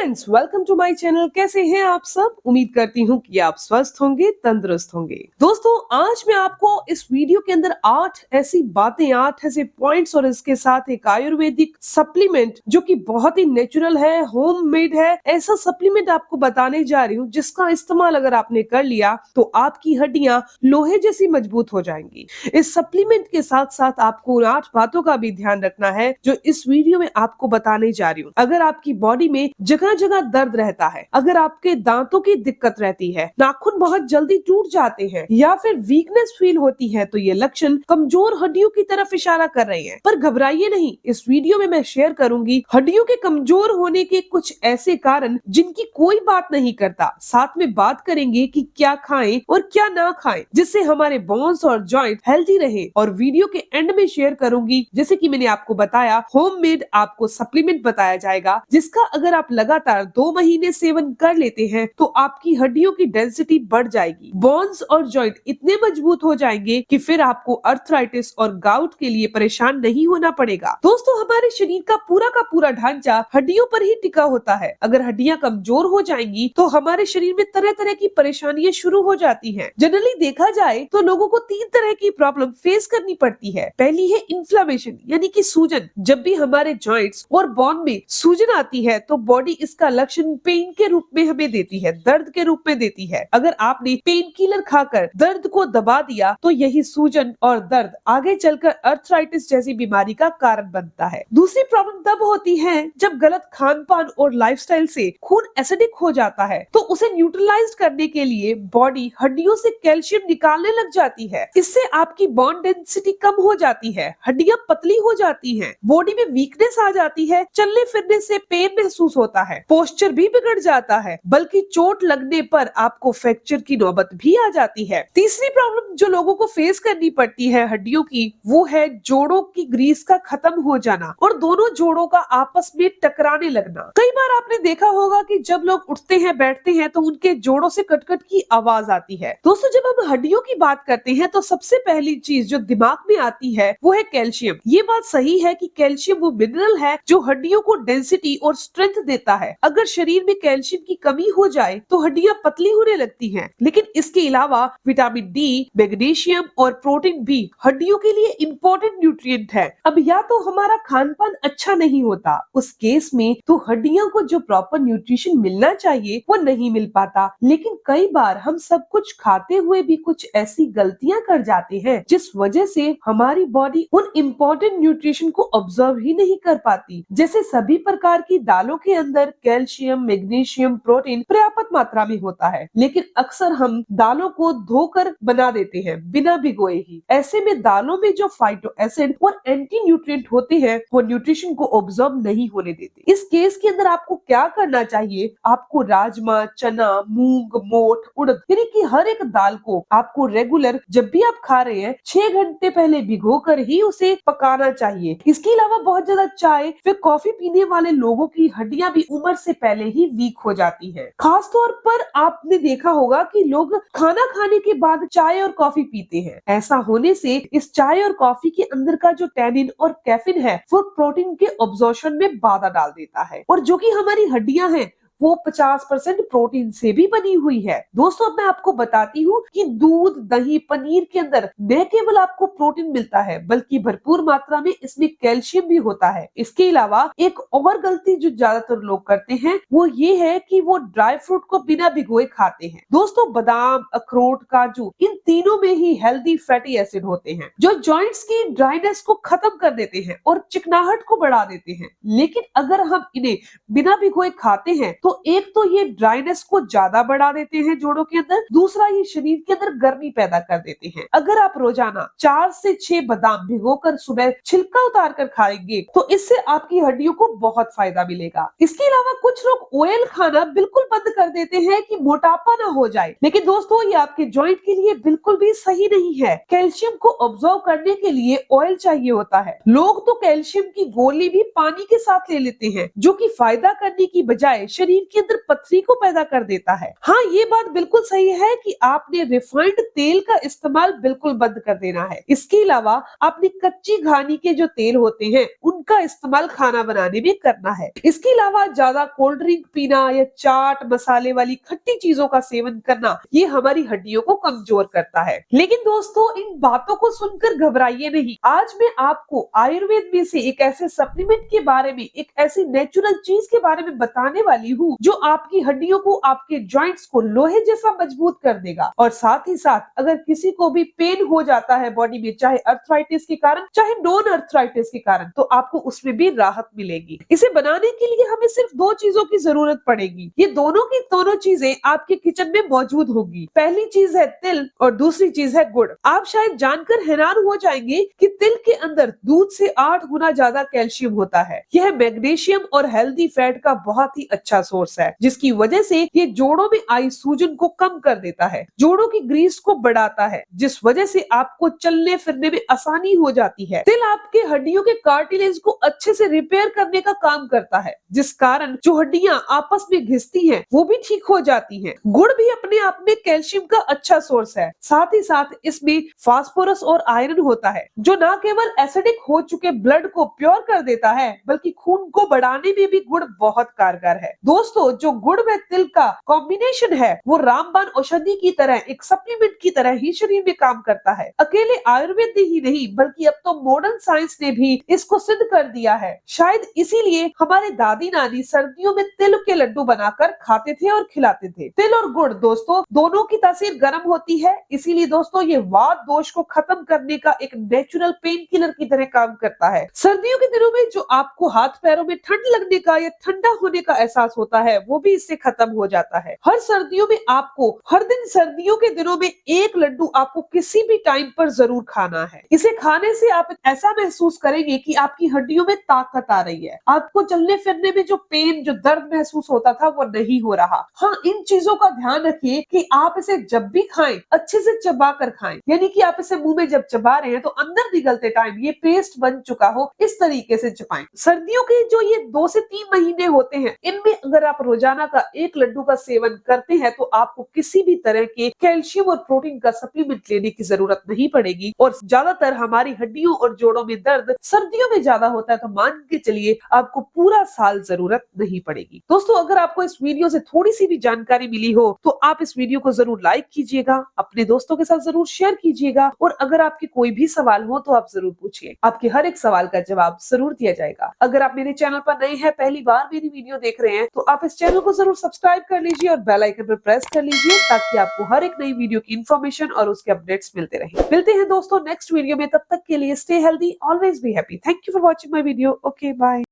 Friends, welcome to my channel. कैसे हैं आप सब? उम्मीद करती हूँ कि आप स्वस्थ होंगे, तंदुरुस्त होंगे। दोस्तों, आज मैं आपको इस वीडियो के अंदर 8 ऐसी बातें, 8 ऐसे पॉइंट्स और इसके साथ एक आयुर्वेदिक सप्लीमेंट जो कि बहुत ही नेचुरल है, होम मेड है, ऐसा सप्लीमेंट आपको बताने जा रही हूँ जिसका इस्तेमाल अगर आपने कर लिया तो आपकी हड्डियां लोहे जैसी मजबूत हो जाएंगी। इस सप्लीमेंट के साथ साथ आपको 8 बातों का भी ध्यान रखना है जो इस वीडियो में आपको बताने जा रही हूँ। अगर आपकी बॉडी में जगह जगह दर्द रहता है, अगर आपके दांतों की दिक्कत रहती है, नाखून बहुत जल्दी टूट जाते हैं या फिर वीकनेस फील होती है, तो ये लक्षण कमजोर हड्डियों की तरफ इशारा कर रहे हैं। पर घबराइए नहीं, इस वीडियो में मैं शेयर करूंगी हड्डियों के कमजोर होने के कुछ ऐसे कारण जिनकी कोई बात नहीं करता। साथ में बात करेंगे कि क्या खाएं और क्या ना खाएं जिससे हमारे बोन्स और जॉइंट हेल्थी रहे। और वीडियो के एंड में शेयर करूंगी, जैसे कि मैंने आपको बताया, होममेड आपको सप्लीमेंट बताया जाएगा जिसका अगर आप लगातार 2 महीने सेवन कर लेते हैं तो आपकी हड्डियों की डेंसिटी बढ़ जाएगी, बोन्स और जॉइंट इतने मजबूत हो जाएंगे कि फिर आपको अर्थराइटिस और गाउट के लिए परेशान नहीं होना पड़ेगा। दोस्तों, हमारे शरीर का पूरा ढांचा हड्डियों पर ही टिका होता है। अगर हड्डियां कमजोर हो जाएंगी तो हमारे शरीर में तरह तरह की परेशानियां शुरू हो जाती हैं। जनरली देखा जाए तो लोगों को 3 तरह की प्रॉब्लम फेस करनी पड़ती है। पहली है इन्फ्लेमेशन, यानी कि सूजन। जब भी हमारे जॉइंट्स और बोन में सूजन आती है तो बॉडी इसका लक्षण पेन के रूप में हमें देती है, दर्द के रूप में देती है। अगर आपने पेन किलर खाकर दर्द को दबा दिया तो यही सूजन और दर्द आगे चलकर अर्थराइटिस जैसी बीमारी का कारण बनता है। दूसरी प्रॉब्लम तब होती है जब गलत खान पान और लाइफस्टाइल से खून एसिडिक हो जाता है, तो उसे न्यूट्रलाइज करने के लिए बॉडी हड्डियों से कैल्शियम निकालने लग जाती है। इससे आपकी बोन डेंसिटी कम हो जाती है, हड्डियां पतली हो जाती हैं, बॉडी में वीकनेस आ जाती है, चलने फिरने से पेन महसूस होता है, पोस्चर भी बिगड़ जाता है, बल्कि चोट लगने पर आपको फ्रैक्चर की नौबत भी आ जाती है। तीसरी प्रॉब्लम जो लोगों को फेस करनी पड़ती है हड्डियों की, वो है जोड़ों की ग्रीस का खत्म हो जाना और दोनों जोड़ों का आपस में टकराने लगना। कई बार आपने देखा होगा कि जब लोग उठते हैं, बैठते हैं तो उनके जोड़ों से कटकट की आवाज आती है। दोस्तों, जब हम हड्डियों की बात करते हैं तो सबसे पहली चीज जो दिमाग में आती है वो है कैल्शियम। ये बात सही है कि कैल्शियम वो मिनरल है जो हड्डियों को डेंसिटी और स्ट्रेंथ देता है। अगर शरीर में कैल्शियम की कमी हो जाए तो हड्डियां पतली होने लगती हैं। लेकिन इसके अलावा विटामिन डी, मैग्नीशियम और प्रोटीन भी हड्डियों के लिए इम्पोर्टेंट न्यूट्रिएंट है। अब या तो हमारा खान पान अच्छा नहीं होता, उस केस में तो हड्डियों को जो प्रॉपर न्यूट्रिशन मिलना चाहिए वो नहीं मिल पाता। लेकिन कई बार हम सब कुछ खाते हुए भी कुछ ऐसी गलतियां कर जाते हैं जिस वजह से हमारी बॉडी उन इम्पोर्टेंट न्यूट्रिशन को ऑब्जर्व ही नहीं कर पाती। जैसे सभी प्रकार की दालों के अंदर कैल्शियम, मैग्नीशियम, प्रोटीन पर्याप्त मात्रा में होता है, लेकिन अक्सर हम दालों को धोकर बना देते हैं बिना भिगोए ही। ऐसे में दालों में जो फाइटो एसिड और एंटी न्यूट्रिएंट होते हैं वो न्यूट्रिशन को ऑब्जर्व नहीं होने देते। इस केस के अंदर आपको क्या करना चाहिए? आपको राजमा, चना, मूंग, मोठ, उड़द यानी कि हर एक दाल को आपको रेगुलर जब भी आप खा रहे हैं 6 घंटे पहले भिगोकर ही उसे पकाना चाहिए। इसके अलावा बहुत ज्यादा चाय फिर कॉफी पीने वाले लोगों की हड्डियां भी उम्र से पहले ही वीक हो जाती है। खास तौर पर आपने देखा होगा कि लोग खाना खाने के बाद चाय और कॉफी पीते हैं। ऐसा होने से इस चाय और कॉफी के अंदर का जो टैनिन और कैफीन है वो प्रोटीन के अब्जॉर्प्शन में बाधा डाल देता है, और जो कि हमारी हड्डियां हैं वो 50% प्रोटीन से भी बनी हुई है। दोस्तों, मैं आपको बताती हूँ कि दूध, दही, पनीर के अंदर न केवल आपको प्रोटीन मिलता है बल्कि भरपूर मात्रा में इसमें कैल्शियम भी होता है। इसके अलावा एक और गलती जो ज्यादातर लोग करते हैं वो ये है कि वो ड्राई फ्रूट को बिना भिगोए खाते हैं। दोस्तों, बादाम, अखरोट, काजू, इन तीनों में ही हेल्दी फैटी एसिड होते हैं जो जॉइंट्स की ड्राइनेस को खत्म कर देते हैं और चिकनाहट को बढ़ा देते हैं। लेकिन अगर हम इन्हें बिना भिगोए खाते हैं तो एक तो ये ड्राइनेस को ज्यादा बढ़ा देते हैं जोड़ों के अंदर, दूसरा ये शरीर के अंदर गर्मी पैदा कर देते हैं। अगर आप रोजाना 4 से 6 बादाम भिगोकर सुबह छिलका उतार कर खाएंगे तो इससे आपकी हड्डियों को बहुत फायदा मिलेगा। इसके अलावा कुछ लोग ऑयल खाना बिल्कुल बंद कर देते हैं कि मोटापा ना हो जाए, लेकिन दोस्तों ये आपके जॉइंट के लिए बिल्कुल भी सही नहीं है। कैल्शियम को ऑब्जर्व करने के लिए ऑयल चाहिए होता है। लोग तो कैल्शियम की गोली भी पानी के साथ ले लेते हैं जो कि फायदा करने की बजाय शरीर शरीर के अंदर पथरी को पैदा कर देता है। हाँ, ये बात बिल्कुल सही है कि आपने रिफाइंड तेल का इस्तेमाल बिल्कुल बंद कर देना है। इसके अलावा आपने कच्ची घानी के जो तेल होते हैं उनका इस्तेमाल खाना बनाने में करना है। इसके अलावा ज्यादा कोल्ड ड्रिंक पीना या चाट मसाले वाली खट्टी चीजों का सेवन करना ये हमारी हड्डियों को कमजोर करता है। लेकिन दोस्तों, इन बातों को सुनकर घबराइए नहीं। आज मैं आपको आयुर्वेद में से एक ऐसे सप्लीमेंट के बारे में, एक ऐसी नेचुरल चीज के बारे में बताने वाली हूँ जो आपकी हड्डियों को, आपके जॉइंट्स को लोहे जैसा मजबूत कर देगा। और साथ ही साथ अगर किसी को भी पेन हो जाता है बॉडी में, चाहे अर्थराइटिस के कारण चाहे नॉन अर्थराइटिस के कारण, तो आपको उसमें भी राहत मिलेगी। इसे बनाने के लिए हमें सिर्फ दो चीजों की जरूरत पड़ेगी। ये दोनों की दोनों चीजें आपके किचन में मौजूद होगी। पहली चीज है तिल और दूसरी चीज है गुड़। आप शायद जानकर हैरान हो जाएंगे कि तिल के अंदर दूध से 8 गुना ज्यादा कैल्शियम होता है। यह मैग्नीशियम और हेल्दी फैट का बहुत ही अच्छा सोर्स है, जिसकी वजह से ये जोड़ों में आई सूजन को कम कर देता है, जोड़ों की ग्रीस को बढ़ाता है, जिस वजह से आपको चलने फिरने में आसानी हो जाती है। तिल आपके हड्डियों के कार्टिलेज को अच्छे से रिपेयर करने का काम करता है, जिस कारण जो हड्डियां आपस में घिसती हैं वो भी ठीक हो जाती हैं। गुड़ भी अपने आप में कैल्शियम का अच्छा सोर्स है। साथ ही साथ इसमें फास्फोरस और आयरन होता है, जो न केवल एसिडिक हो चुके ब्लड को प्योर कर देता है, बल्कि खून को बढ़ाने में भी गुड़ बहुत कारगर है। दोस्तों, जो गुड़ व तिल का कॉम्बिनेशन है वो रामबाण औषधि की तरह, एक सप्लीमेंट की तरह ही शरीर में काम करता है। अकेले आयुर्वेद ही नहीं, बल्कि अब तो मॉडर्न साइंस ने भी इसको सिद्ध कर दिया है। शायद इसीलिए हमारे दादी नानी सर्दियों में तिल के लड्डू बनाकर खाते थे और खिलाते थे। तिल और गुड़ दोस्तों दोनों की तासीर गर्म होती है, इसीलिए दोस्तों ये वात दोष को खत्म करने का एक नेचुरल पेन किलर की तरह काम करता है। सर्दियों के दिनों में जो आपको हाथ पैरों में ठंड लगने का या ठंडा होने का एहसास होता है वो भी इससे खत्म हो जाता है। हर सर्दियों में आपको हर दिन सर्दियों के दिनों में एक लड्डू आपको किसी भी टाइम पर जरूर खाना है। इसे खाने से आप ऐसा महसूस करेंगे कि आपकी हड्डियों में ताकत आ रही है। आपको चलने फिरने में जो पेन, जो दर्द महसूस होता था वो नहीं हो रहा। हाँ, इन चीजों का ध्यान रखिए कि आप इसे जब भी खाएं अच्छे से चबा कर खाएं, यानी कि आप इसे मुंह में जब चबा रहे हैं तो अंदर निगलते टाइम ये पेस्ट बन चुका हो, इस तरीके से चबाएं। सर्दियों के जो ये 2 से 3 महीने होते हैं, इनमें अगर आप रोजाना का एक लड्डू का सेवन करते हैं तो आपको किसी भी तरह के कैल्शियम और प्रोटीन का सप्लीमेंट लेने की जरूरत नहीं पड़ेगी। और ज्यादातर हमारी हड्डियों और जोड़ों में दर्द सर्दियों में ज्यादा होता है, तो मान के चलिए आपको पूरा साल जरूरत नहीं पड़ेगी। दोस्तों, अगर आपको इस वीडियो से थोड़ी सी भी जानकारी मिली हो तो आप इस वीडियो को जरूर लाइक कीजिएगा, अपने दोस्तों के साथ जरूर शेयर कीजिएगा, और अगर आपके कोई भी सवाल हो तो आप जरूर पूछिए। आपके हर एक सवाल का जवाब जरूर दिया जाएगा। अगर आप मेरे चैनल पर नए हैं, पहली बार मेरी वीडियो देख रहे हैं, तो आप इस चैनल को जरूर सब्सक्राइब कर लीजिए और बेल आइकन पर प्रेस कर लीजिए, ताकि आपको हर एक नई वीडियो की इन्फॉर्मेशन और उसके अपडेट्स मिलते रहें। मिलते हैं दोस्तों नेक्स्ट वीडियो में, तब तक के लिए stay healthy, always be happy. Thank you for watching my video. Okay, bye.